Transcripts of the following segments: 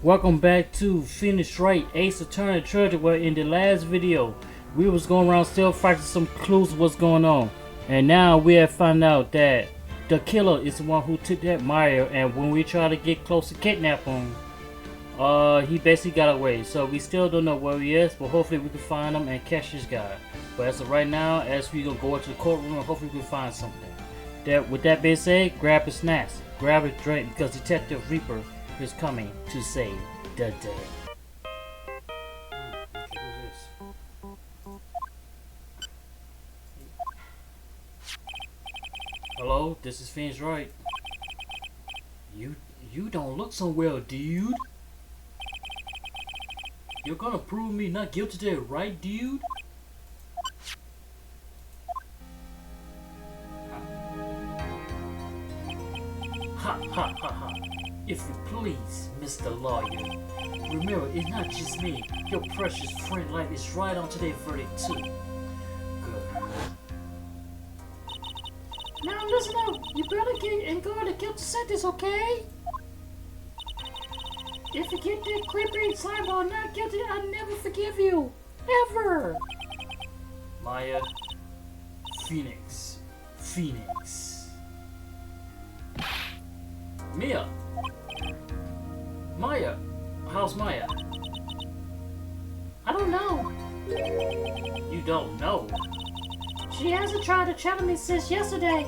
Welcome back to Phoenix Wright, Ace Attorney Treasure. Where in the last video we was going around still finding some clues of what's going on, and now we have found out that the killer is the one who took that Maya, and when we try to get close to kidnap him, he basically got away. So we still don't know where he is, but hopefully we can find him and catch this guy. But as of right now, as we gonna go into the courtroom, and hopefully we can find something. With that being said, grab his snacks, grab a drink, because Detective Reaper is coming to save the day. Hello, this is Phoenix Wright. You don't look so well, dude. You're gonna prove me not guilty today, right, dude? Ha ha ha ha. If you please, Mr. Lawyer. Remember, it's not just me. Your precious friend life is right on today's verdict too. Good. Now listen up. You better get and guard the guilty sentence, okay? If you get that creepy slime ball not guilty, I'll never forgive you. Ever. Maya. Phoenix. Mia. Maya. How's Maya? I don't know. You don't know? She hasn't tried to chat with me since yesterday.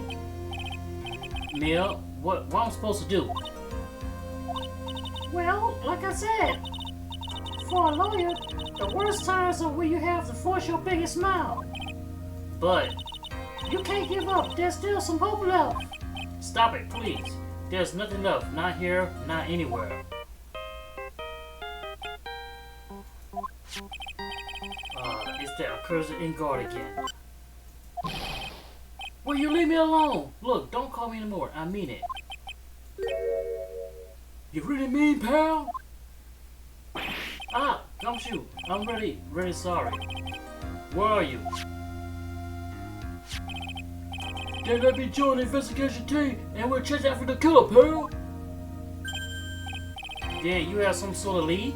Mia, what am I supposed to do? Well, like I said, for a lawyer, the worst times are when you have to force your biggest smile. But you can't give up. There's still some hope left. Stop it, please. There's nothing left. Not here, not anywhere. It's that accursed in guard again. Will you leave me alone? Look, don't call me anymore. I mean it. You really mean, pal? Gumshoe. I'm ready, sorry. Where are you? Then let me join the investigation team and we'll check out for the killer, pal. Yeah, you have some sort of lead?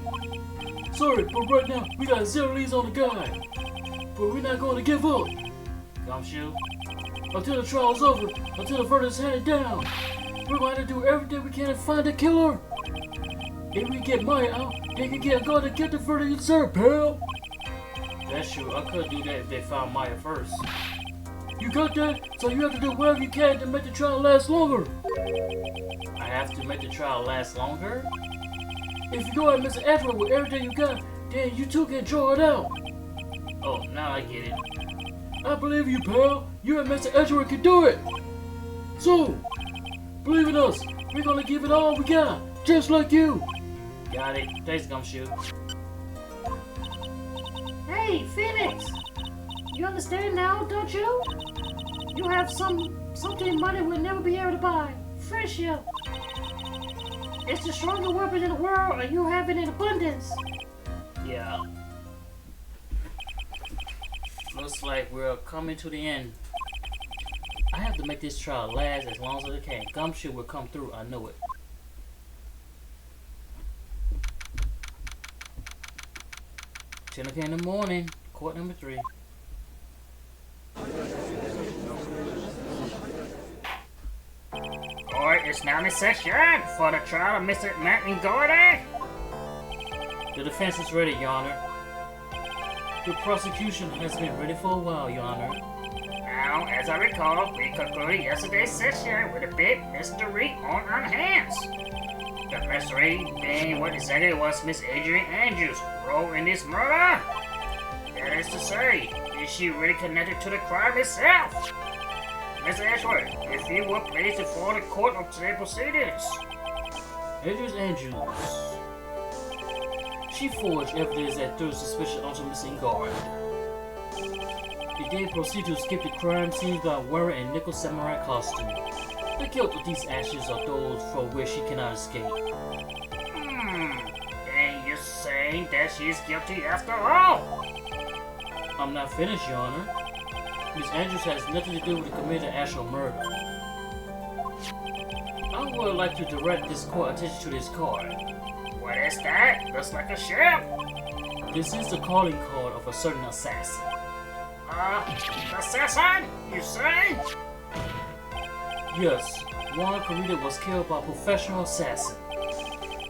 Sorry, but right now we got 0 leads on the guy. But we're not going to give up. Gumshoe. Until the trial's over, until the verdict's handed down, we're going to do everything we can to find the killer. If we get Maya out, they can get God to get the verdict you deserve, pal. That's true. I could do that if they found Maya first. You got that? So you have to do whatever you can to make the trial last longer. I have to make the trial last longer? If you go at Mr. Edward with everything you got, then you two can draw it out. Oh, now I get it. I believe you, pal. You and Mr. Edward can do it. So, believe in us. We're gonna give it all we got, just like you. Got it. Thanks, Gumshoe. Hey, Phoenix. You understand now, don't you? You have something money will never be able to buy. Friendship. It's the strongest weapon in the world, and you have it in abundance. Yeah. Looks like we're coming to the end. I have to make this trial last as long as it can. Gumshoe will come through, I know it. Ten o'clock in the morning, court number 3. Court is now in session for the trial of Mr. Martin Gordon. The defense is ready, Your Honor. The prosecution has been ready for a while, Your Honor. Now, as I recall, we concluded yesterday's session with a big mystery on our hands. The mystery being what exactly was Miss Adrian Andrews' role in this murder. That is to say, is she really connected to the crime itself? Mr. Ashworth, if you will please inform the court of today's proceedings. Adrian Andrews. She forged evidence that threw suspicion onto missing guard. He then proceeded to escape the crime scene by wearing a nickel samurai costume. The guilt of these actions are those from which she cannot escape. And you're saying that she is guilty after all? I'm not finished, Your Honor. Miss Andrews has nothing to do with the committing the actual murder. I would like to direct this court attention to this card. What is that? Looks like a ship. This is the calling card of a certain assassin. Assassin? You say? Yes, Juan Carita was killed by a professional assassin.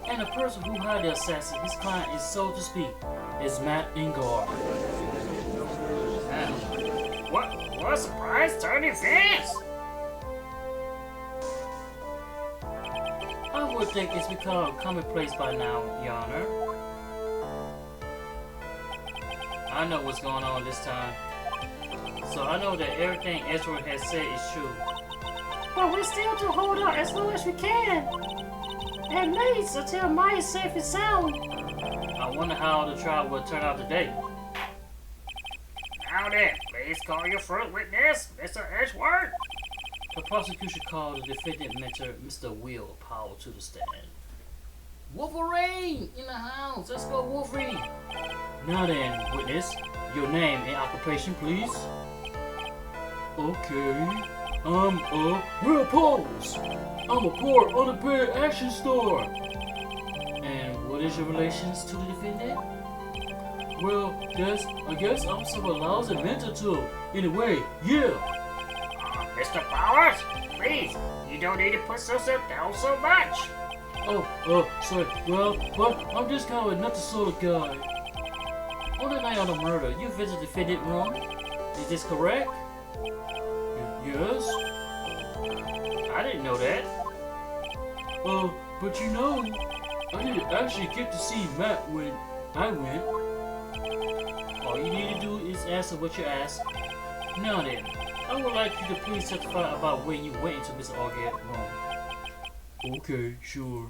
And the person who hired the assassin, his client is, so to speak, is Matt Ingard. What a surprise turn of events! I would think it's become commonplace by now, Your Honor. I know what's going on this time. So I know that everything Edward has said is true. But we still to hold out as long as we can. At least until Maya's safe and sound. I wonder how the trial will turn out today. Now then, please call your first witness, Mr. Edgeworth. The prosecution called the defendant mentor, Mr. Will Powell, to the stand. Wolverine in the house. Let's go, Wolverine. Now then, witness, your name and occupation, please. Okay, I'm Will Pauls. I'm a poor, underpaid action star. And what is your relations to the defendant? Well, I guess I'm some lousy mentor to him. Anyway, yeah. Mr. Powers, please, you don't need to put yourself down so much. Sorry. Well, but I'm just kind of a nutty sort of guy. On the night of the murder, you visited the defendant room. Is this correct? Yes. I didn't know that. But you know, I didn't actually get to see Matt when I went. All you need to do is answer what you ask. Now then, I would like you to please testify about when you went into Mr. Argett's room. Okay, sure.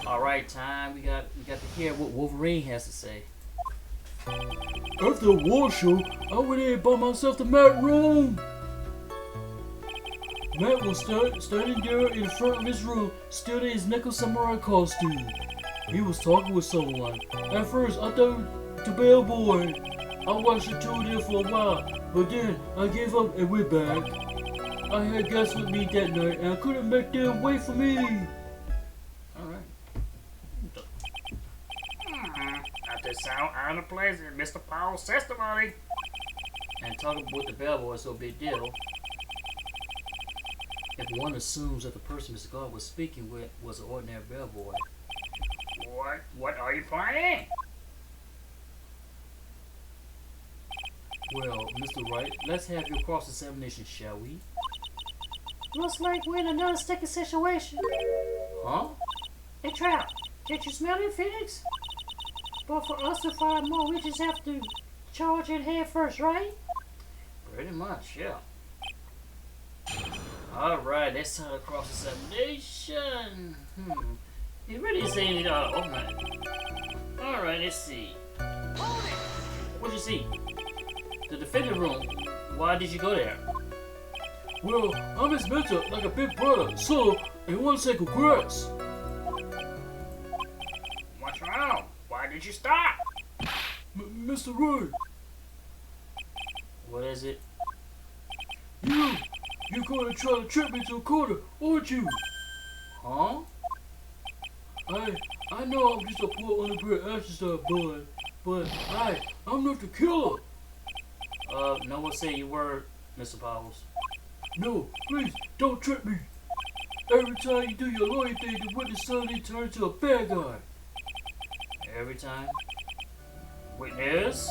Alright, time. We got to hear what Wolverine has to say. After the war show, I went in by myself to Matt's room. Matt was standing there in front of his room, still in his Nickel Samurai costume. He was talking with someone. At first, I thought the bellboy. I watched the two of them for a while, but then I gave up and went back. I had guests with me that night, and I couldn't make them wait for me. Alright. Not to sound out of place in Mr. Powell's testimony. And talking with the bellboy is no big deal. If one assumes that the person Mr. God was speaking with was an ordinary bellboy. What are you playing? Well, Mr. Wright, let's have your cross-examination, shall we? Looks like we're in another sticky situation. Huh? Hey, Trap, can't you smell it, Phoenix? But for us to find more, we just have to charge it head first, right? Pretty much, yeah. Alright, let's start the cross-examination. It really is saying it all. Alright, let's see. What'd you see? The defendant room. Why did you go there? Well, I'm his mentor, like a big brother, so I want to say congrats. What's wrong? Why did you stop? Mr. Wright. What is it? You're going to try to trip me to a corner, aren't you? Huh? I know I'm just a poor underpaid action star boy, but I'm not the killer. No one say you were, Mr. Powers. No, please, don't trip me. Every time you do your lawyer thing, the witness suddenly turns to a bad guy. Every time? Witness?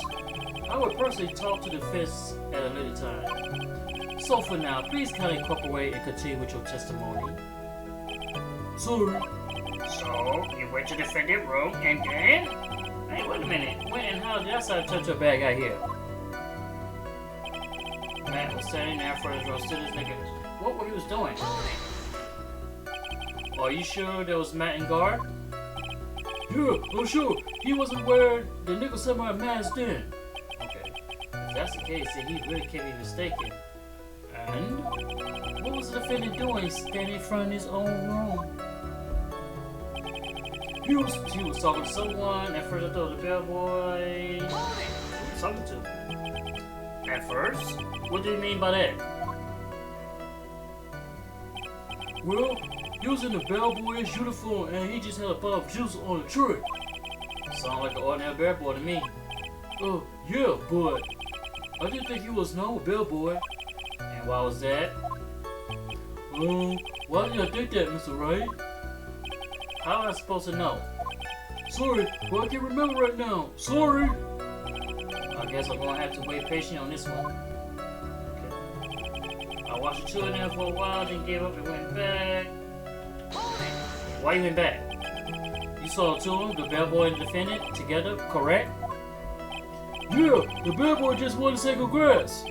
I would personally talk to the defense at a later time. So for now, please kindly cooperate and continue with your testimony. Sorry. So, you went to the defendant room and then? Hey, wait a minute. When and how did I start to turn to a bad guy here? Matt was standing there for his row, stood his niggas. What were he was doing? Are you sure there was Matt in guard? Yeah, I'm sure. He wasn't wearing the Nickel Samurai mask then. Okay. If that's the case, then he really can't be mistaken. And? What was the defendant doing standing in front of his own room? He was talking to someone. At first I thought the bellboy was talking to. At first? What do you mean by that? Well, he was in a bellboyish uniform and he just had a bottle of juice on the tree. Sound like an ordinary bellboy to me. Yeah, but I didn't think he was no bellboy. And why was that? Why did I think that, Mr. Wright? How am I supposed to know? Sorry, but I can't remember right now. Sorry. I guess I'm gonna have to wait patiently on this one. Okay. I watched the two of them for a while, then gave up and went back. Why you went back? You saw the two of them, the bellboy and the defendant, together, correct? Yeah, the bellboy just wanted to say congrats.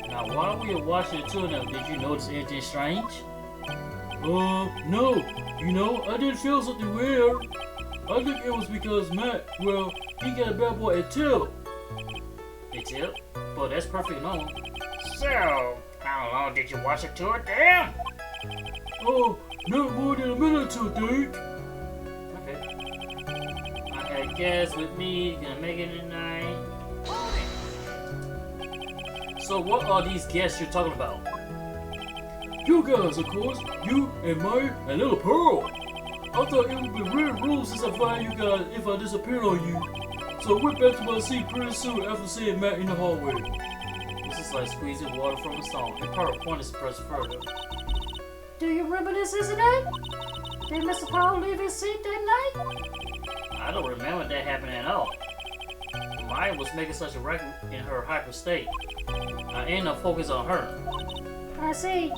Now, while we were watching the two of them, did you notice anything strange? No. You know, I did feel something weird. I think it was because Matt, well, he got a bellboy a tip. A tip? But that's perfectly normal. So, how long did you watch the two of them? Not more than a minute or two, Dick. Okay. I had guests with me, gonna make it tonight. So what are these guests you're talking about? You guys, of course. You and Maya and Little Pearl. I thought it would be weird rules since I find you guys if I disappeared on you. So we're back to my seat pretty soon after seeing Matt in the hallway. This is like squeezing water from a stone. And Pearl pointed to press further. Do you remember this incident? Did Mr. Powell leave his seat that night? I don't remember that happening at all. Maya was making such a record in her hyper state. I ended up focusing on her. I see.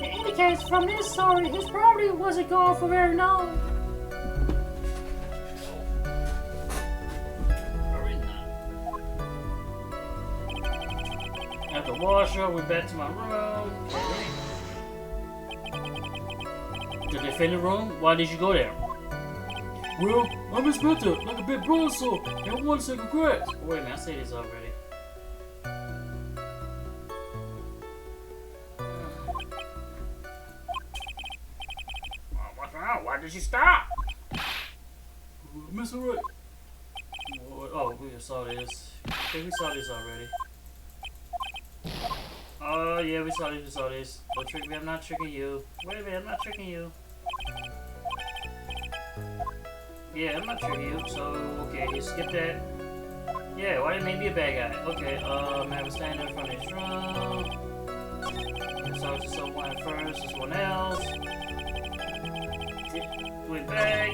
It indicates from this story his property wasn't gone for very long. After wash up, we're back to my room. The defendant room? Why did you go there? Well, I miss Meta like a big broadsword and I want to say congrats. Wait a minute, I said this already. What's wrong? Why did you stop? Mr. Wright. Oh, we saw this. I think we saw this already. Oh, yeah, we saw this. Don't trick me, I'm not tricking you. Wait a minute, I'm not tricking you. Yeah, I'm not tricking you, so, okay, you skip that. Yeah, why did it make me a bad guy? Okay, I was standing in front of this room. I saw to someone first, to someone else. Went back.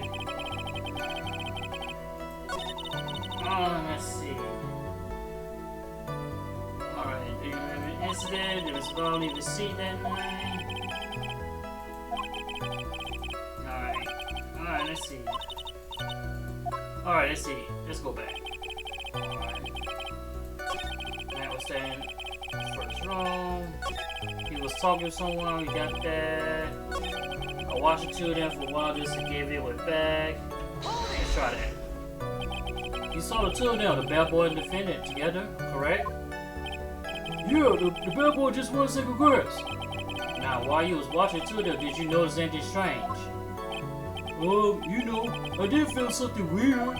Let's see. Alright, do you remember the incident? There was about leave the seat that night. Alright, let's see. Alright, let's see. Let's go back. Alright. Matt was standing in the first room. He was talking to someone, we got that. I watched the two of them for a while just to give it, went back. Let's try that. You saw the two of them, the bellboy and defendant, together, correct? Yeah, the bellboy just wanted to say congrats. Now, while you was watching the two of them, did you notice anything strange? You know, I did feel something weird.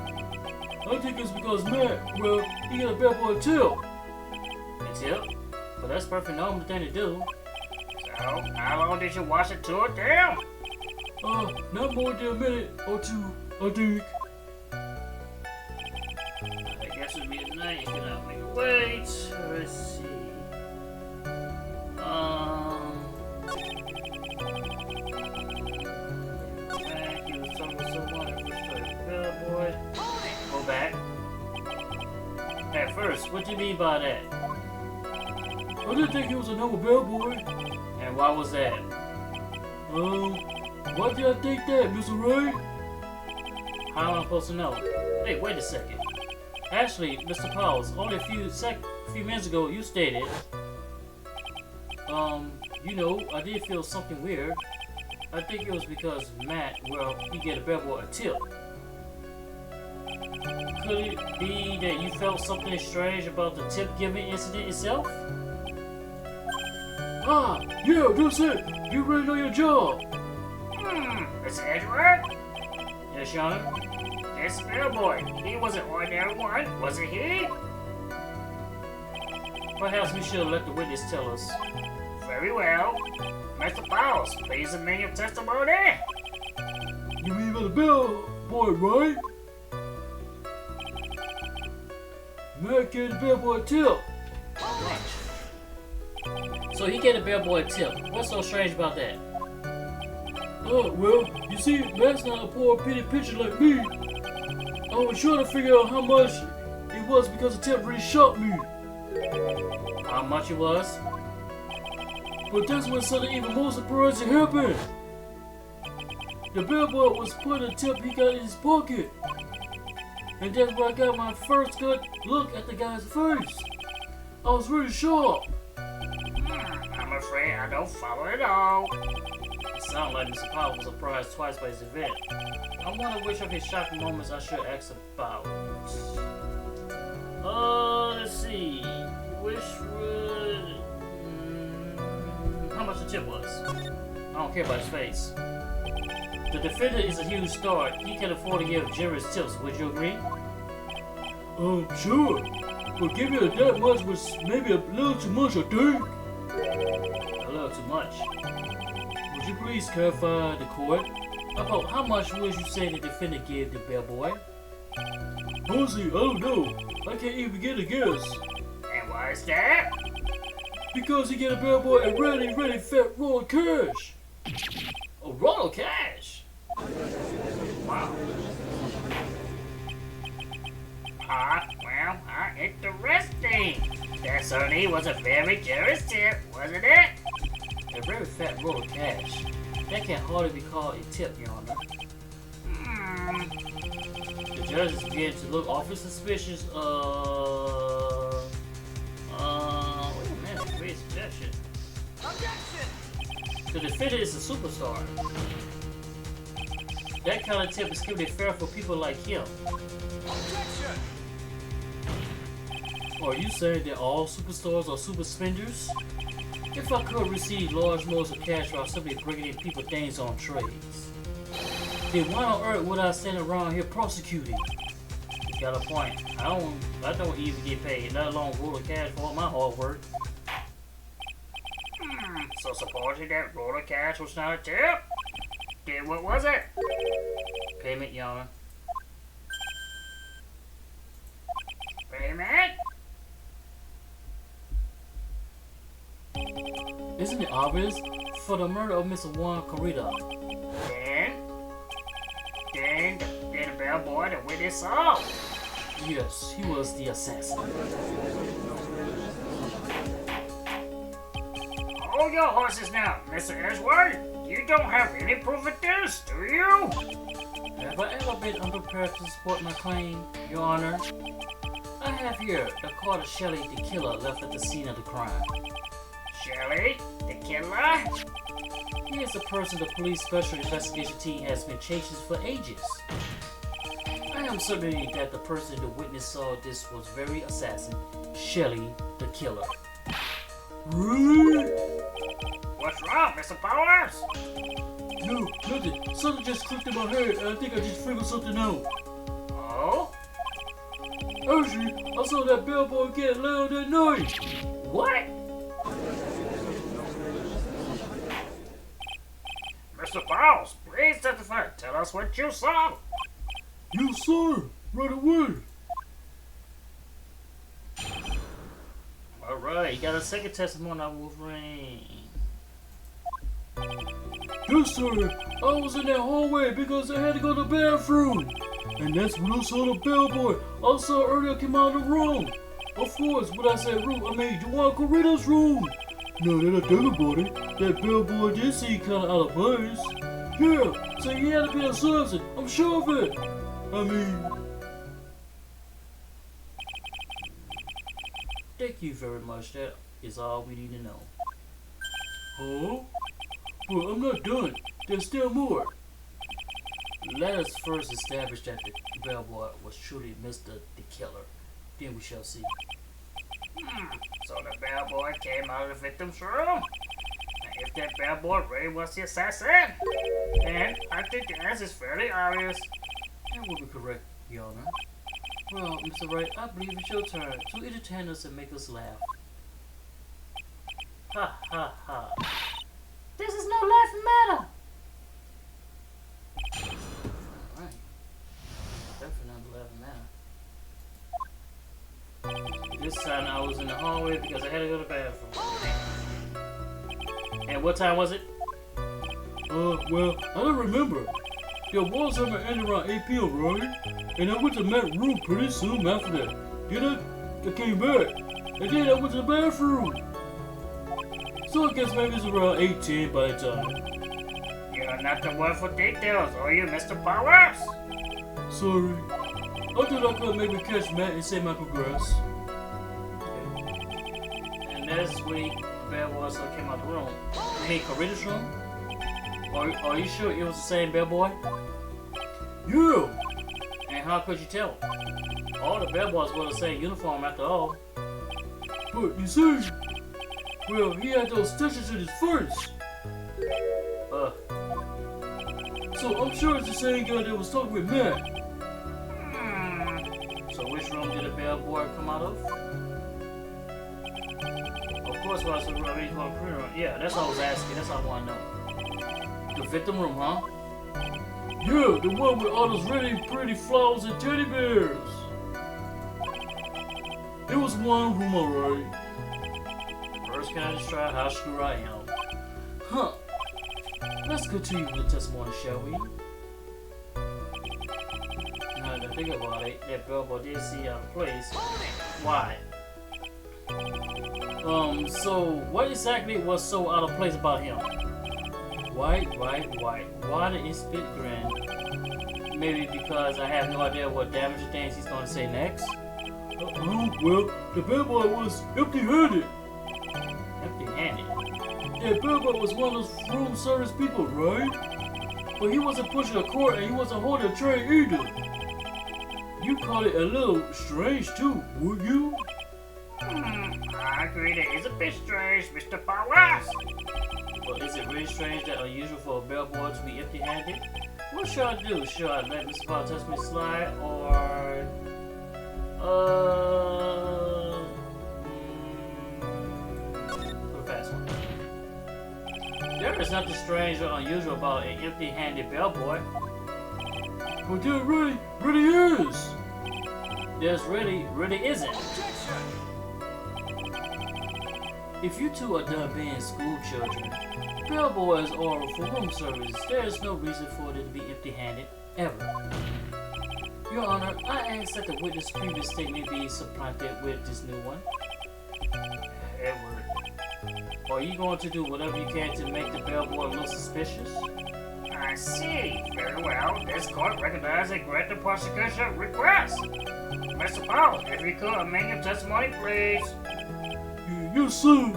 I think it's because Matt, well, he got a bellboy tip. A tip? But that's a perfect normal thing to do. So, how long did you watch the two of them? Not more than a minute or two, I think. I guess it'll be at night. He's gonna make it wait. Let's see. Back. He was talking to someone. First started bellboy. Go back. At first, what do you mean by that? I didn't think he was a normal bellboy. And why was that? Why did I think that, Mr. Wright? How am I supposed to know? Hey, wait a second. Actually, Mr. Powers, only a few minutes ago you stated, you know, I did feel something weird. I think it was because Matt, well, he gave a bellboy a tip. Could it be that you felt something strange about the tip giving incident itself? Yeah, that's it. You really know your job. Mr. Edward? Yes, Your Honor? This bellboy, he was an ordinary one, wasn't he? Perhaps we should let the witness tell us. Very well. Mr. Powers, please amend your testimony. You mean about the bellboy, right? Matt gave the bellboy a tip. So he gave the bellboy a tip. What's so strange about that? Well, you see, Matt's not a poor pity pitcher like me. I was trying to figure out how much it was because the tip really shocked me. How much it was? But that's when something even more surprising happened. The bellboy was putting a tip he got in his pocket. And that's where I got my first good look at the guy's face. I was really shocked. I'm afraid I don't follow it all. It sounded like Mr. Powell was surprised twice by his event. I wonder which of his shocking moments I should ask about. Let's see. Which would... how much the tip was? I don't care about his face. The defendant is a huge star. He can afford to give generous tips. Would you agree? Sure. But giving it that much was maybe a little too much, I think. A little too much. Would you please clarify the court? About how much would you say the defendant gave the bellboy? Honestly, I don't know. I can't even get a guess. And why is that? Because he gave the bellboy a really fat roll of cash. A roll of cash? Wow. Well, interesting. That certainly was a very generous tip, wasn't it? A very fat roll of cash. That can hardly be called a tip, Your Honor. The judge is beginning to look awfully suspicious of... wait a minute, great suggestion. Objection! The defendant is a superstar. That kind of tip is strictly fair for people like him. Objection! Are you saying that all superstars are super spenders? If I could receive large amounts of cash while simply bringing in people things on trades, then why on earth would I stand around here prosecuting? You got a point. I don't even get paid, let alone roll of cash for all my hard work. So supposing that roll of cash was not a tip? Then what was it? Payment, Your Honor. Payment? Isn't it obvious? For the murder of Mr. Juan Corrida. Then the bellboy, the witness saw. Yes, he was the assassin. Hold your horses now, Mr. Edgeworth. You don't have any proof of this, do you? Have I ever been unprepared to support my claim, Your Honor? I have here the card of Shelley, the killer, left at the scene of the crime. Shelley, the killer? He is the person the police special investigation team has been chasing for ages. I am certain that the person the witness saw this was very assassin, Shelley, the killer. Really? What's wrong, Mr. Powers? No, nothing. Something just clicked in my head and I think I just figured something out. Oh? Actually, I saw that bellboy get loud that night. What? Mr. Powers, please testify. Tell us what you saw. You sir, right away. Alright, you got a second testimony on Wolverine. Yes sir, I was in that hallway because I had to go to the bathroom. And that's when I saw the bellboy I saw earlier come out of the room. Of course, when I said room, I mean Juan Corrida's room. Now that I think about it, that bellboy did seem kinda out of place. Yeah, so he had to be an assassin, I'm sure of it. I mean... Thank you very much, that is all we need to know. Huh? But I'm not done, there's still more. Let us first establish that the bellboy was truly Mr. the Killer. Then we shall see. So the bellboy came out of the victim's room? And if that bellboy really was the assassin, then I think the answer is fairly obvious. That would be correct, Your Honor. Well, Mr. Wright, I believe it's your turn to entertain us and make us laugh. Ha ha ha. This laughing matter? Alright. Definitely not the laughing matter. This time I was in the hallway because I had to go to the bathroom. And what time was it? Well, I don't remember. Your walls have been ending around 8 p.m., right? And I went to Matt's room pretty soon after that. Then I came back. And then I went to the bathroom. So I guess maybe it's around 8:10 by the time. You're not the one for details, are you, Mr. Powers? Sorry. I thought I could maybe catch Matt and say my congrats. And next week, the bellboy still came out the room. You mean Corita's room? Are you sure it was the same bellboy? Yeah. And how could you tell? All the bellboys wore the same uniform after all. But you see, well, he had those stitches in his face. So I'm sure it's the same guy that was talking with Matt. So which room did the bellboy come out of? Of course, well, so I mean, yeah, that's what I was asking. That's what I want to know. The victim room, huh? Yeah, the one with all those really pretty flowers and teddy bears. It was one room, alright. First, can I just try how screw I am? Huh. Let's continue with the testimony, shall we? Now that I think about it, that bellboy did see out of place. Why? So what exactly was so out of place about him? Why did he spit grin? Maybe because I have no idea what damaging things he's gonna say next? Well, the bellboy was empty-handed. Empty-handed? Yeah, bellboy was one of those room service people, right? But he wasn't pushing a cart and he wasn't holding a tray either. You call it a little strange too, would you? I agree that is a bit strange, Mr. Powers. But is it really strange that unusual for a bellboy to be empty-handed? What should I do? Should I let Mr. Powers touch me slide or... put a fast one. There is nothing strange or unusual about an empty-handed bellboy. But there really is. There's really isn't. Objection! If you two are done being school children, bellboys or for room service, there is no reason for them to be empty-handed, ever. Your Honor, I ask that the witness' previous statement be supplanted with this new one. Edward, Are you going to do whatever you can to make the bellboy look suspicious? I see. Very well. This court recognizes a grant the prosecution request. Mr. Powers, if you could amend your testimony, please. Yes, sir.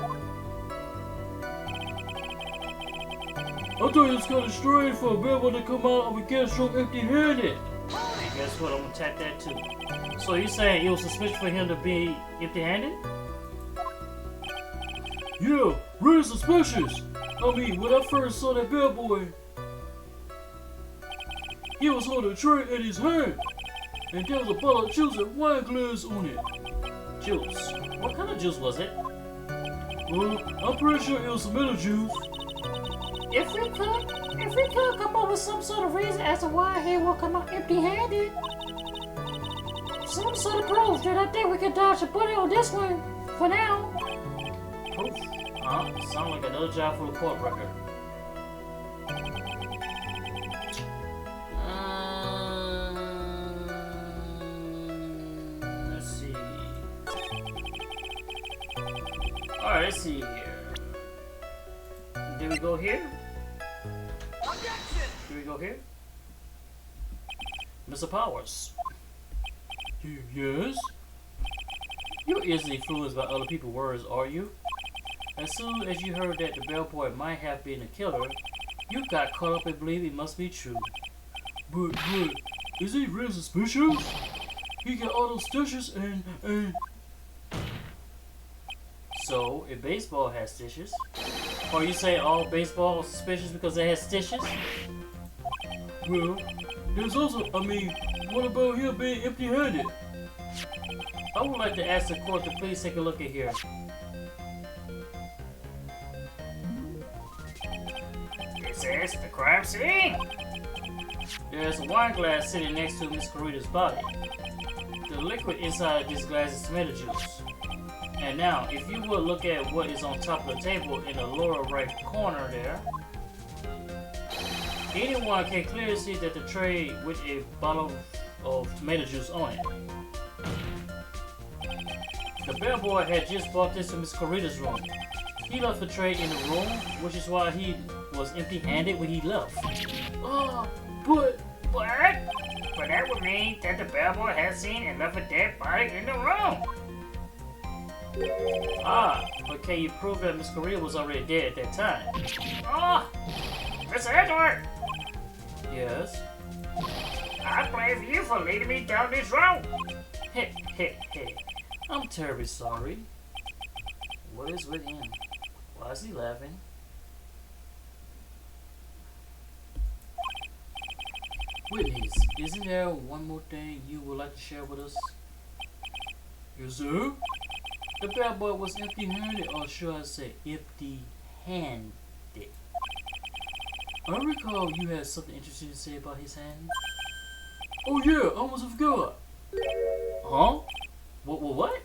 I thought it was kind of strange for a bellboy to come out of a gas room empty-handed. And guess what? I'm gonna tap that too. So you saying it was suspicious for him to be empty-handed? Yeah, really suspicious. I mean, when I first saw that bellboy, he was holding a tray in his hand, and there was a bottle of juice and wine glass on it. Juice. What kind of juice was it? Well, I'm pretty sure it was tomato juice. If we could come up with some sort of reason as to why he will come out empty-handed, some sort of proof, then I think we can dodge a bullet on this one for now. Proof? Huh? Sound like another job for the court record. Let's see. Alright, let's see here. Did we go here? Objection! Did we go here? Mr. Powers, Yes? you're easily influenced by other people's words, are you? As soon as you heard that the bellboy might have been a killer, you got caught up and believed it must be true. But, is he really suspicious? He got all those stitches and... So, if baseball has stitches, or you say all baseball is suspicious because they have stitches? Well, there's also, what about him being empty-handed? I would like to ask the court to please take a look at here. says the crime scene. There's a wine glass sitting next to Miss Corita's body. The liquid inside this glass is tomato juice. And now, if you would look at what is on top of the table in the lower right corner there, anyone can clearly see that the tray with a bottle of tomato juice on it. The bellboy had just walked into Miss Corita's room. He left the tray in the room, which is why he was empty-handed when he left. Ah, but But that would mean that the bellboy had seen and left a dead body in the room. Ah, but can you prove that Miss Corita was already dead at that time? Oh, Mr. Edward, Yes. I blame you for leading me down this road. Hey. I'm terribly sorry. What is with him? Why is he laughing? Witness, isn't there one more thing you would like to share with us? yes, sir. The bad boy was empty-handed, or should I say empty-handed. I recall you had something interesting to say about his hand. Oh yeah, I almost forgot. Huh? What?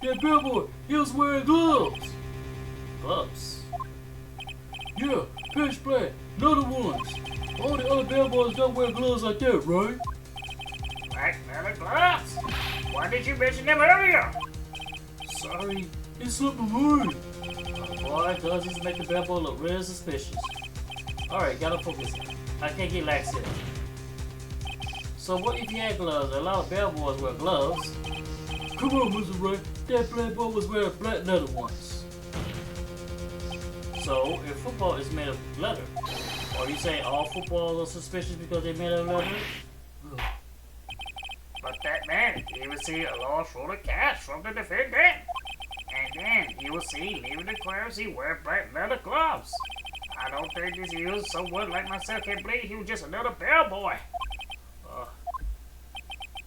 That bellboy, he was wearing gloves. Gloves? Yeah, pitch black, another ones. All the other bellboys don't wear gloves like that, right? Black leather gloves. Why did you mention them earlier? Sorry, it slipped my mind. Boy, does this make the bad boy look real suspicious. Alright, gotta focus. I can't get lax here. So what if he had gloves? A lot of bellboys wear gloves. Come on, Mr. Wright, that black boy was wearing black leather ones. So, if football is made of leather, are you saying all footballs are suspicious because they're made of leather? But that man, he will see a large roll of cash from the defendant. And then he will see leaving the crowds he wear black leather gloves. I don't think this is someone like myself can believe he was just another bellboy.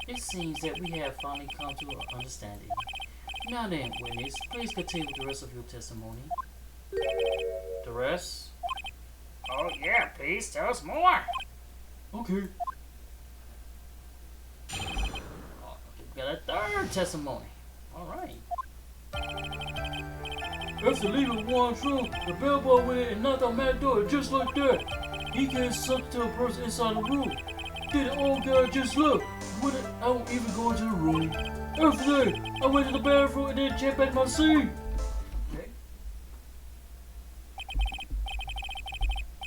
It seems that we have finally come to an understanding. Now then, witness, please continue with the rest of your testimony. The rest? Oh yeah, please tell us more. Okay. Oh, we got a third testimony. Alright. After leaving Juan's room, the bellboy went in and knocked on Matt's door just like that. He gave something to a person inside the room. Then the old guy just left. I won't even go into the room. After that, I went to the bathroom and then checked back my seat. Okay.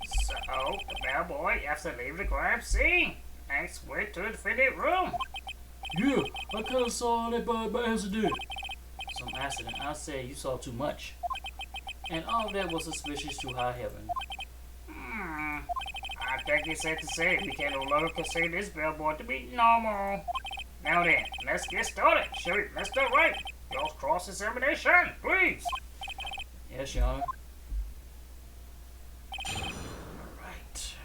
So, the bellboy, after leaving the crime scene, next went to the defendant room. Yeah, I kind of saw that by accident. Some accident. I say you saw too much. And all of that was suspicious to high heaven. I think it's safe to say we can no longer consider this bellboy to be normal. Now then, let's get started. Shall we, Mr. Wright? Your cross-examination, please. Yes, Your Honor. Alright.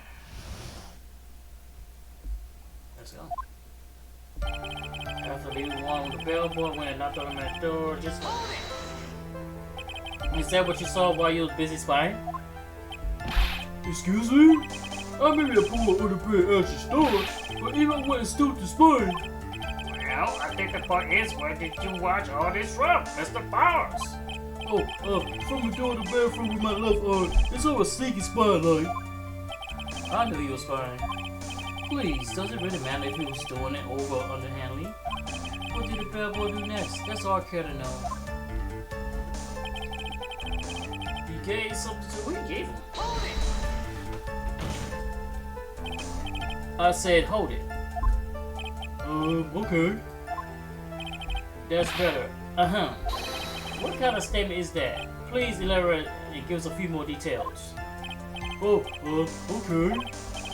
Let's go. After leaving one with the bellboy, went and knocked on that door, just like... Is that what you saw while you was busy spying? Excuse me? I may be a poor underpaid ashy store, but even when it's still to spy. Well, I think the point is, where did you watch all this from, Mr. Powers? Oh, from the door to the bathroom with my left arm. It's all a sneaky spy like. I knew you was spying. Please, does it really matter if he was doing it over or underhandedly? What did the bellboy do next? That's all I care to know. He gave something to who he gave him. I said, hold it. Okay. That's better. What kind of statement is that? Please elaborate and give us a few more details. Oh, okay.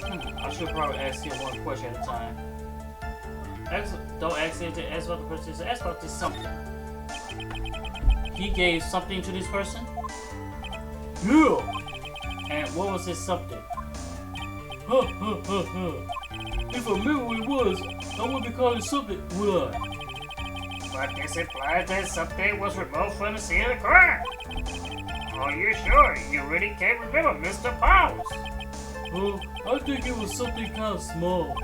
I should probably ask you one question at a time. Don't ask him to ask about the person, ask about this something. He gave something to this person? Yeah. And what was this something? If I remember what it was, I wouldn't be calling it something, would I? But this implies that something was removed from the scene of the crime. Are you sure you really can't remember Mr. Powers? I think it was something kind of small.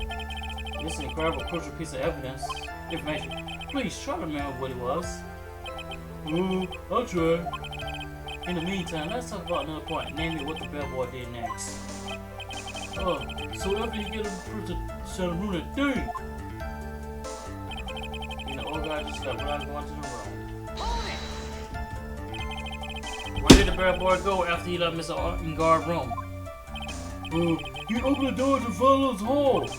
This is an incredible crucial piece of information. Please try to remember what it was. I'll try. In the meantime, let's talk about another point, namely what the bellboy did next. So after you get a person to rule that thing. And the old guy just got right going to the room. Hold it! Where did the bellboy go after he left Mr. Guard room? He opened the door to Fallow's hall.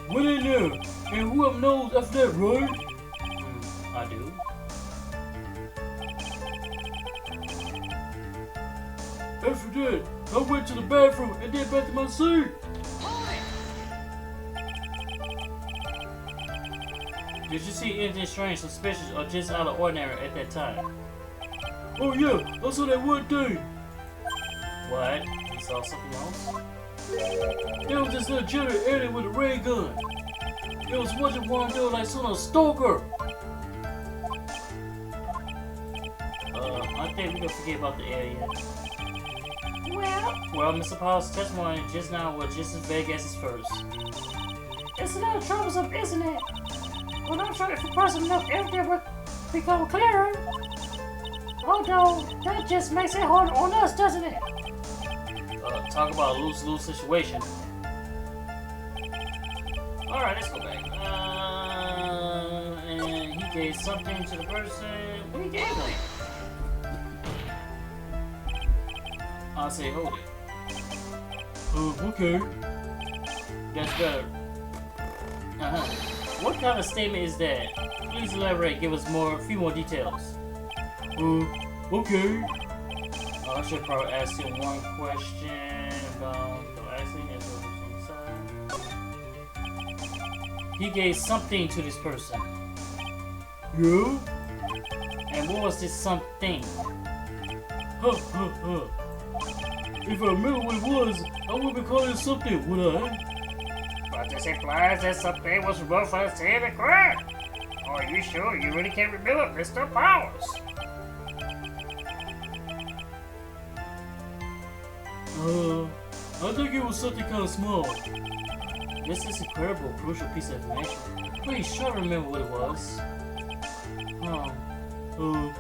Went in there. And whoever knows after that, right? I do. After that, I went to the bathroom and then back to my seat. Hold it! Did you see anything strange, suspicious, or just out of ordinary at that time? Oh yeah, I saw that one thing. What? You saw something else? There was this little jittery alien with a ray gun. It was watching one dude like some stalker. I think we can forget about the alien. Well, Mr. Powell's testimony just now was just as vague as his first. it's a little troublesome, isn't it? But I'm sure if a person enough everything would become clearer. Although, that just makes it hard on us, doesn't it? Talk about a lose-lose situation. Alright, let's go back. And he gave something to the person. What he gave him? I'll say hold it. Okay. That's better. What kind of statement is that? Please elaborate. Give us a few more details. Okay. I should probably ask him one question about the accident. He gave something to this person. Yeah? And what was this something? If I remember what it was, I would be calling it something, would I? But this implies that something was removed from the scene of the crime. Are you sure you really can't remember Mr. Powers? I think it was something kind of small. This is an incredible, crucial piece of information. Please try to remember what it was.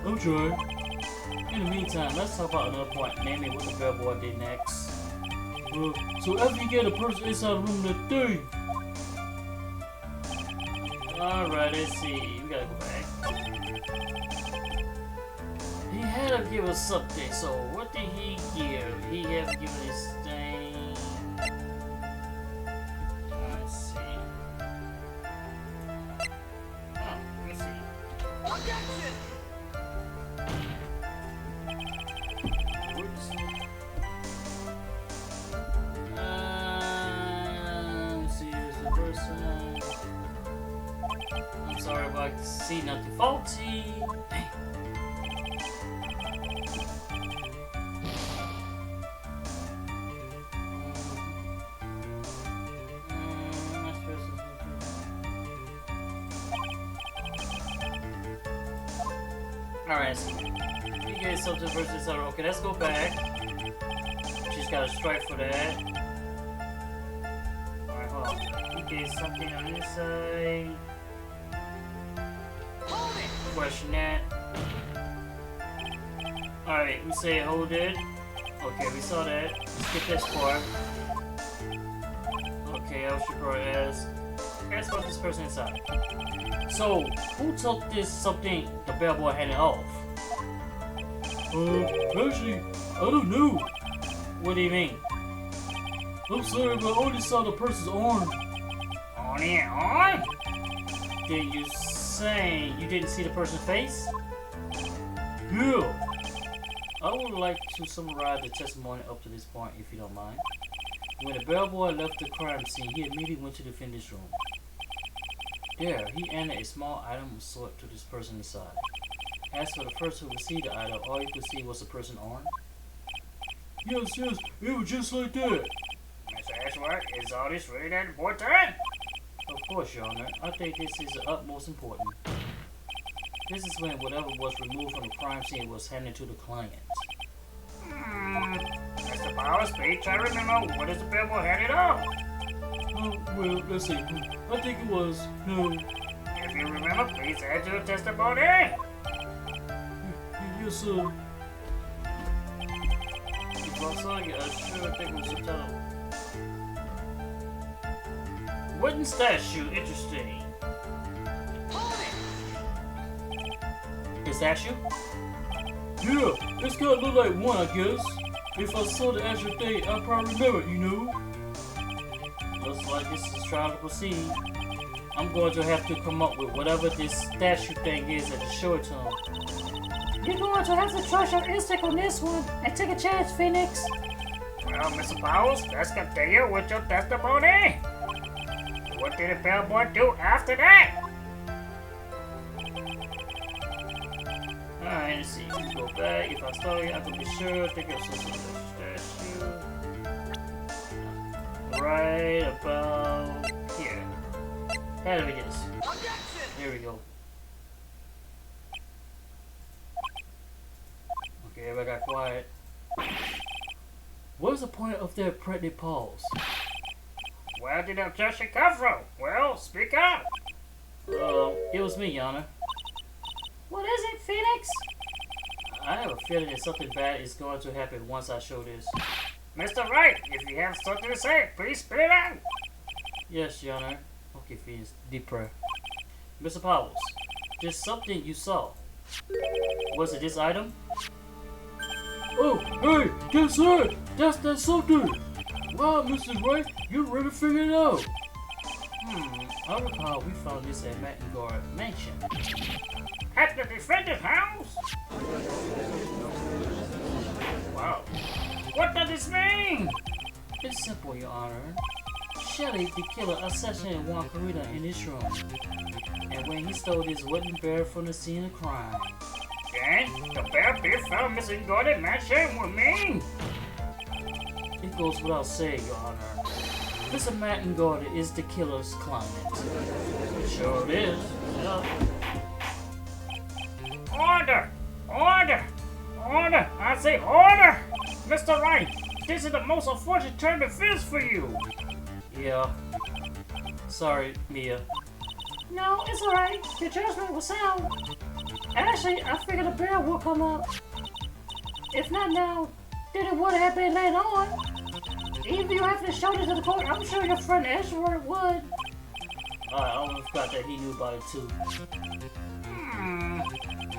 I'll try. In the meantime, let's talk about another point, namely what the bellboy did next. So after you get a person inside the room, that thing. Alright, let's see. We gotta go back. He had to give us something, so what did he give? He had to give this thing. Let's see. Let's see. Objection! Whoops. Let's see, here's the person. I'm sorry if I see nothing faulty. Alright, so you gave something versus other. Okay, let's go back. She's got a strike for that. Alright, hold on. He gave something on this side. Hold it! Question that. Alright, we say hold it. Okay, we saw that. Skip this part. Okay, I should probably ask about this person inside. So, who took this something the bellboy handed off? Actually, I don't know. What do you mean? I'm sorry, but I only saw the person's arm. On the arm? Did you say you didn't see the person's face? Yeah. I would like to summarize the testimony up to this point, if you don't mind. When the bellboy left the crime scene, he immediately went to the defendant's room. There, he handed a small item of sort to this person inside. As for the person who received the item, all you could see was the person's arm. Yes, it was just like that. Mr. Ashworth, is all this really that important? Of course, Your Honor. I think this is the utmost important. This is when whatever was removed from the crime scene was handed to the client. Powers, please try to remember what is the billboard headed off. Well, let's see. I think it was, If you remember, please add your testimony. yes, sir. If I saw it, I sure think it was subtitle. Wooden statue, interesting. A statue? Yeah, it's gotta look like one, I guess. If I saw the actual thing, I'd probably remember it, you know? Looks like this is trying to proceed. I'm going to have to come up with whatever this statue thing is and to show it to him. You're going to have to trust your instinct on this one and take a chance, Phoenix. Well, Mr. Powers, let's continue with your testimony. What did the billboard do after that? Alright, let's see. We go back. If I start here, I can be sure. I think it's just a statue. Right about here. How do we get this? There we go. Okay, everybody got quiet. What's the point of their pregnant pause? Where did the objection come from? Well, speak up. It was me, Your Honor. What is it, Phoenix? I have a feeling that something bad is going to happen once I show this. Mr. Wright, if you have something to say, please spit it out. Yes, Your Honor. Okay, Phoenix, deep prayer. Mr. Powers, there's something you saw. Was it this item? Oh, hey, guess what? That's something. Wow, Mrs. Wright, you really figured it out. I recall we found this at Mattengard Mansion. At the defendant's house? Wow. What does this mean? It's simple, Your Honor. Shelley, the killer, assassinated Juan Carita in his room. And when he stole this wooden bear from the scene of crime. Then, the bear beef found missing Gordon Mansion with me. It goes without saying, Your Honor. Mr. Mattengard is the killer's client. Sure it is. Yeah. Order! Order! Order! I say order! Mr. Wright, this is the most unfortunate turn of events for you. Yeah. Sorry, Mia. No, it's alright. Your judgment was sound. Actually, I figured the bear will come up. If not now, then it would have been later on. Even if you have to show this to the court, I'm sure your friend Edward would. I almost forgot that he knew about it too.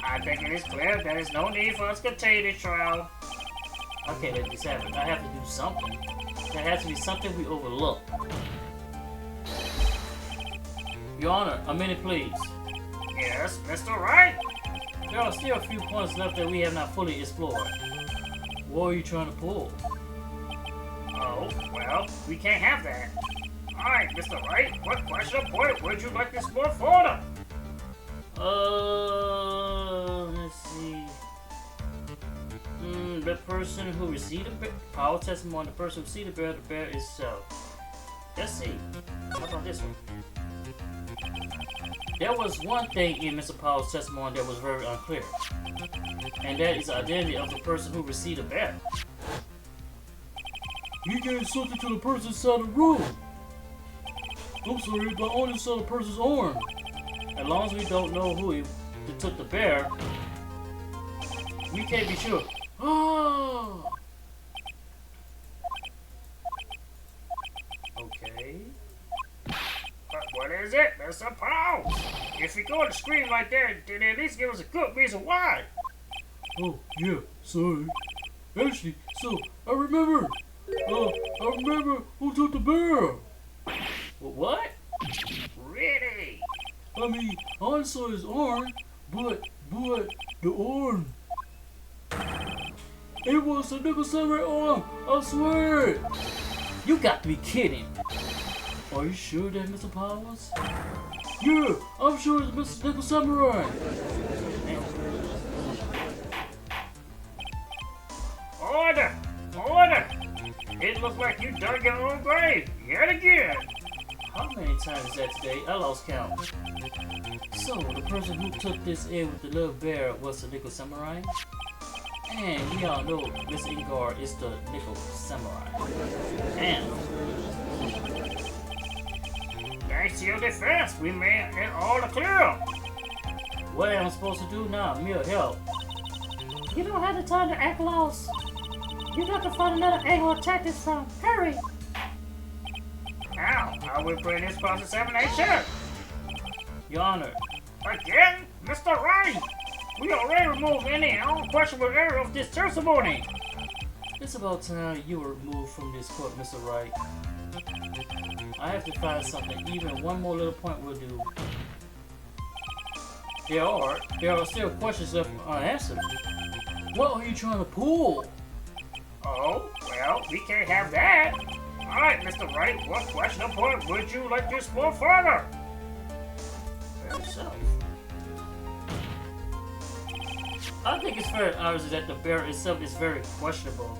I think it is clear there is no need for us to continue this trial. I can't let this happen. I have to do something. There has to be something we overlook. Your Honor, a minute please. Yes, Mr. Wright? There are still a few points left that we have not fully explored. What are you trying to pull? Oh, well, we can't have that. Alright, Mr. Wright, what question or point would you like to explore further? Let's see. The person who received the bear, power testimony, the person who received the bear itself. Let's see. How about this one? There was one thing in Mr. Powell's testimony that was very unclear. And that is the identity of the person who received the bear. He gave something to the person inside the room. I'm sorry, but I only saw the person's arm. As long as we don't know who took the bear, we can't be sure. Ah! Okay. But what is it, Mr. Powell? If you go to scream like that, then at least give us a good reason why. Oh, yeah, sorry. Actually, so, I remember. I remember who took the bear. What? Really? I mean, I saw his arm, but the arm. It was a Nickel Samurai arm, I swear it. You got to be kidding. Are you sure that Mr. Powers? Yeah, I'm sure it's Mr. Nickel Samurai. Order! Order! It looks like you dug your own grave, yet again. How many times is that today? I lost count. So, the person who took this in with the little bear was the Nickel Samurai? And we all know Miss Ingard is the Nickel Samurai. Damn. Thanks to your defense, we made it all clear. What am I supposed to do now? Mia, help. You don't have the time to act lost. You got to find another angle to attack this from. Hurry! Now, I will bring this cross-examination. Your Honor, Again, Mr. Wright, we already removed any unquestionable error of this testimony. it's about time you were removed from this court, Mr. Wright. I have to find something. Even one more little point will do. There are still questions left unanswered. What are you trying to pull? Oh, well, we can't have that. Alright, Mr. Wright, what questionable point would you like to explore further? For yourself. I think it's very obvious that the bear itself is very questionable.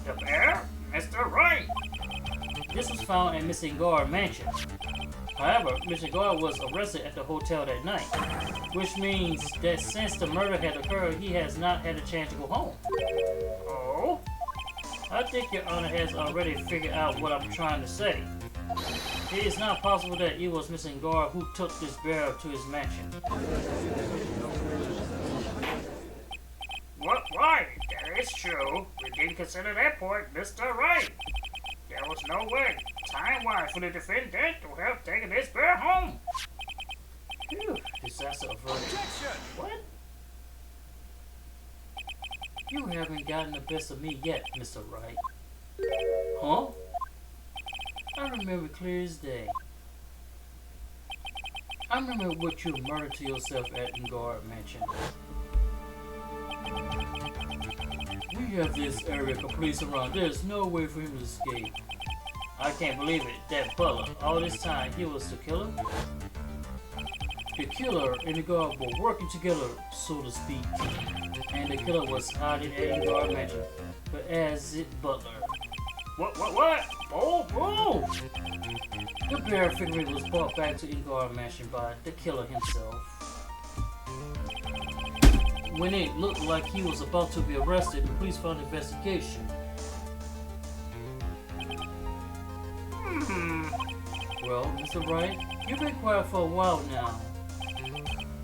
The bear? Mr. Wright. This was found in Miss Ingard mansion. However, Miss Ingard was arrested at the hotel that night, which means that since the murder had occurred, he has not had a chance to go home. Oh? I think Your Honor has already figured out what I'm trying to say. It is not possible that it was Miss Ingard who took this bear to his mansion. What? Why? That is true. We didn't consider that point, Mr. Wright. There was no way, time-wise, for the defendant to have taken this bear home. Phew, disaster averted. Objection! What? You haven't gotten the best of me yet, Mr. Wright. Huh? I remember clear as day. I remember what you murdered to yourself at Ingard Mansion. We have this area complete surround. There's no way for him to escape. I can't believe it. That butler, all this time, he was the killer? The killer and the guard were working together, so to speak. And the killer was hiding at Ingard Mansion. But as it butler. What? Oh! The bear figurine was brought back to Ingard Mansion by the killer himself. When it looked like he was about to be arrested, the police found investigation. Well, Mr. Wright, you've been quiet for a while now.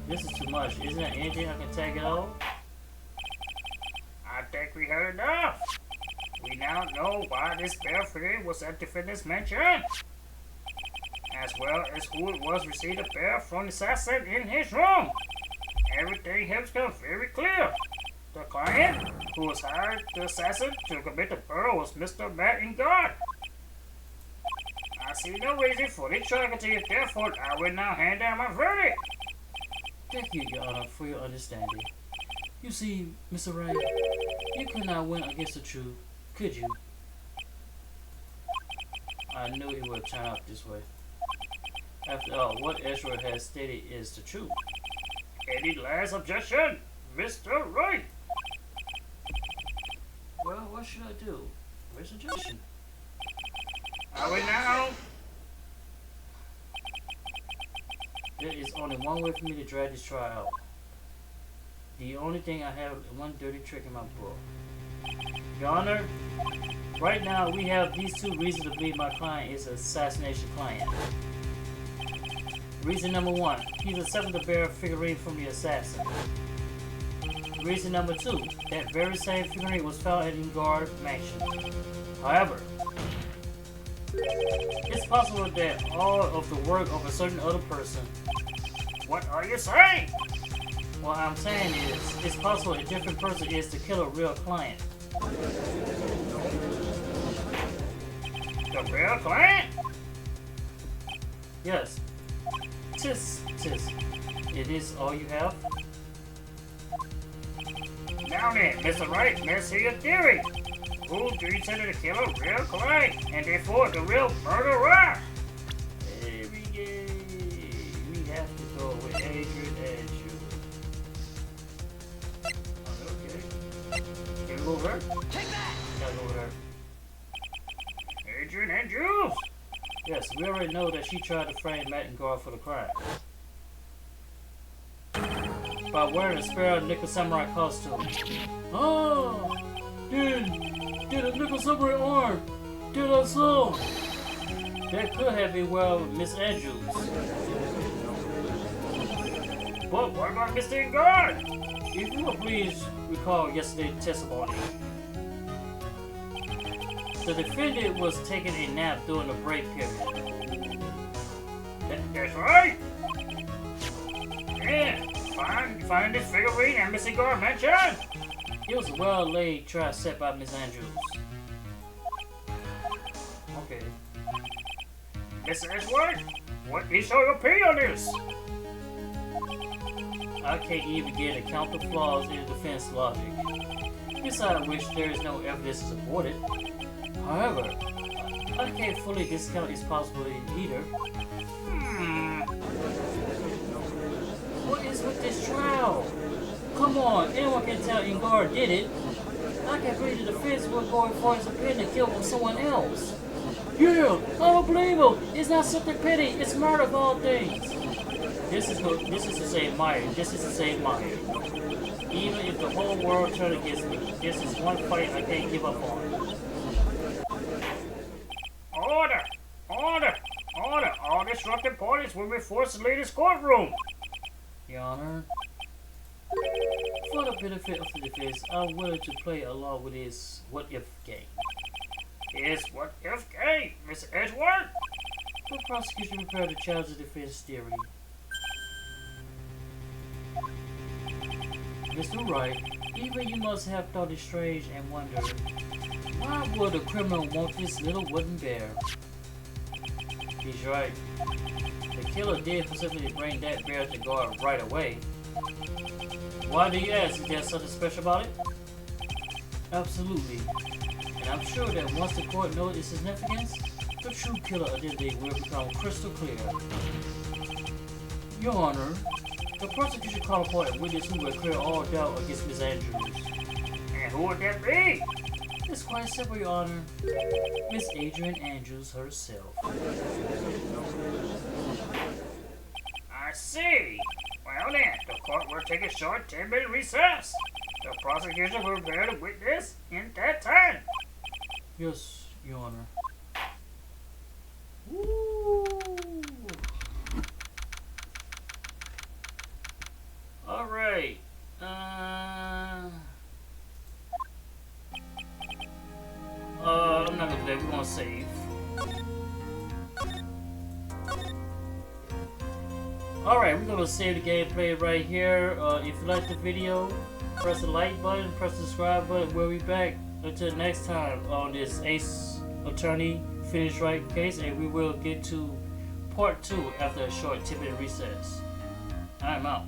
This is too much. Isn't there anything I can tag it on? I think we heard enough. We now know why this bear figure was at defendant's mansion, as well as who it was received the bear from the assassin in his room. Everything has become very clear. The client who was hired the assassin to commit the murder was Mr. Matt Ingard. I see no reason for the tragedy, therefore I will now hand down my verdict. Thank you, Your Honor, for your understanding. You see, Mr. Wright, you could not win against the truth, could you? I knew it would turn out this way. After all, what Ezra has stated is the truth. Any last objection, Mr. Wright? Well, what should I do? Where's the suggestion? I will now. There is only one way for me to drag this trial out. The only thing I have is one dirty trick in my book. Your Honor, right now we have these two reasons to believe my client is an assassination client. Reason number one, he's accepted the bear figurine from the assassin. Reason number two, that very same figurine was found at Ingard Mansion. However, it's possible that all of the work of a certain other person. What are you saying? What I'm saying is, it's possible a different person is to kill a real client. The bear client? Yes. Tis. It is all you have? Now then, Mr. Wright, let's hear your theory. Who do you consider to kill a real client, and therefore the real murderer? Every day, we have to go with Adrian and you. Okay. Can we go over her? Take that! Gotta go with her. Adrian and Jules. Yes, we already know that she tried to frame Matt and Gar for the crime. by wearing a spare nickel samurai costume. Ah! Did a nickel samurai arm? Did I so? That could have been well Miss Andrews. But what about Mr. Guard? If you will please recall yesterday's testimony. The defendant was taking a nap during the break period. That's right. Yeah, find this figurine and Mr. Guard mentioned. It was a well-laid trap set by Miss Andrews. Okay. Mr. Edgeworth, what is your opinion on this? I can't even begin to count the flaws in the defense logic. Besides which, there is no evidence to support it. However, I can't fully discount its possibility either. What is with this trial? Come on, anyone can tell Ingar did it. I can't believe the defense was going for his opinion to kill someone else. Yeah, I don't believe him. It's not something petty. It's murder of all things. This is to save Maya. This is to save Maya. Even if the whole world turned against me, this is one fight I can't give up on. Order! Order! Order! All disruptive parties will be forced to leave this courtroom. Your Honor, for the benefit of the defense, I'm willing to play along with this what-if game. Is what if game, Miss Edgeworth? The prosecution prepared to challenge the defense theory. Mr. Wright, even you must have thought it strange and wondered, why would a criminal want this little wooden bear? He's right. The killer did specifically bring that bear to guard right away. Why do you ask? Is there something special about it? Absolutely. And I'm sure that once the court knows its significance, the true killer identity will become crystal clear. Your Honor, the prosecution called upon a witness who will clear all doubt against Miss Andrews. And who would that be? It's quite simple, Your Honor. Miss Adrian Andrews herself. I see. Well then, the court will take a short 10-minute recess. The prosecution will prepare the witness in that time. Yes, Your Honor. Woo! Alright. I'm not gonna do that. We're gonna save. Alright, we're gonna save the gameplay right here. If you like the video, press the like button, press the subscribe button. We'll be back until next time on this Ace Attorney Phoenix Wright case, and we will get to part 2 after a short 10-minute recess. I'm out.